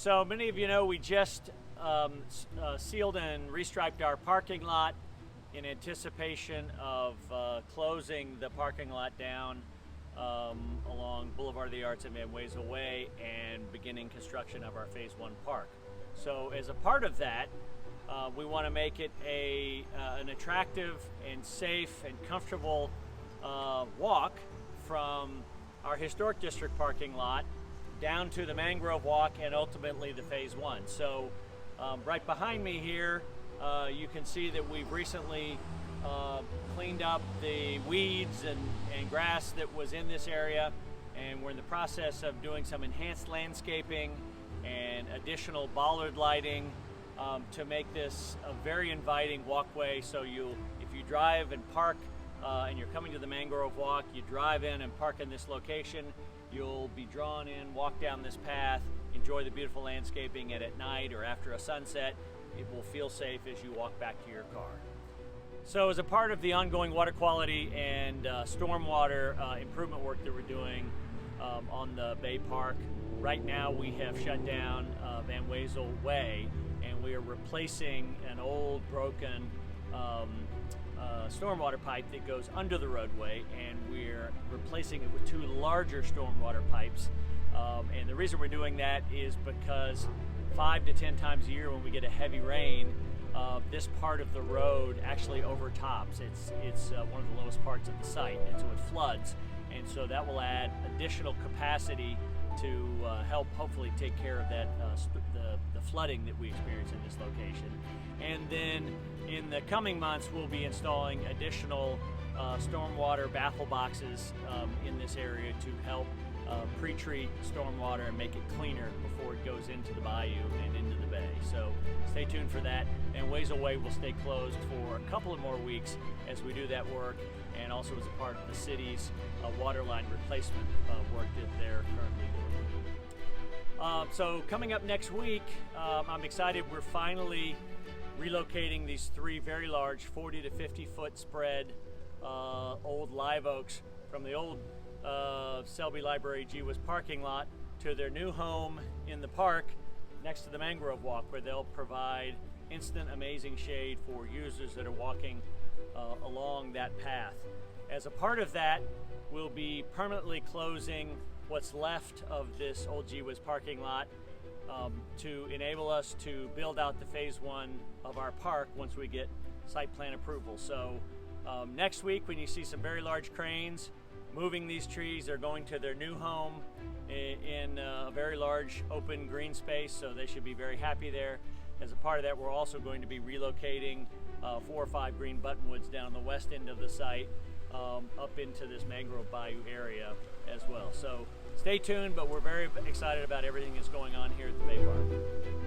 So many of you know we just sealed and restriped our parking lot in anticipation of closing the parking lot down along Boulevard of the Arts and Van Wezel Way and beginning construction of our Phase 1 park. So as a part of that, we want to make it an attractive and safe and comfortable walk from our Historic District parking lot down to the Mangrove Walk and ultimately the Phase 1. So right behind me here, you can see that we've recently cleaned up the weeds and grass that was in this area, and we're in the process of doing some enhanced landscaping and additional bollard lighting to make this a very inviting walkway. So if you drive and park and you're coming to the Mangrove Walk, you drive in and park in this location, you'll be drawn in, walk down this path, enjoy the beautiful landscaping, and at night or after a sunset, it will feel safe as you walk back to your car. So as a part of the ongoing water quality and stormwater improvement work that we're doing on the Bay Park, right now we have shut down Van Wezel Way, and we are replacing an old broken stormwater pipe that goes under the roadway, and we're replacing it with two larger stormwater pipes. And the reason we're doing that is because 5 to 10 times a year when we get a heavy rain, this part of the road actually overtops. It's one of the lowest parts of the site, and so it floods. And so that will add additional capacity to help hopefully take care of that the flooding that we experience in this location. And then in the coming months, we'll be installing additional stormwater baffle boxes in this area to help pre-treat stormwater and make it cleaner before it goes into the bayou and into the bay. So stay tuned for that. And Wezel Way will stay closed for a couple of more weeks as we do that work, and also as a part of the city's water line replacement work that they're currently doing. So coming up next week, I'm excited. We're finally relocating these three very large 40 to 50 foot spread old live oaks from the old Selby Library Gee Whiz parking lot to their new home in the park next to the Mangrove Walk, where they'll provide instant amazing shade for users that are walking along that path. As a part of that, we'll be permanently closing what's left of this old Gee Whiz parking lot to enable us to build out the Phase 1 of our park once we get site plan approval. So next week, when you see some very large cranes moving these trees, they're going to their new home in a very large open green space, so they should be very happy there. As a part of that, we're also going to be relocating 4 or 5 green buttonwoods down the west end of the site up into this Mangrove Bayou area as well. So stay tuned, but we're very excited about everything that's going on here at the Bay Park.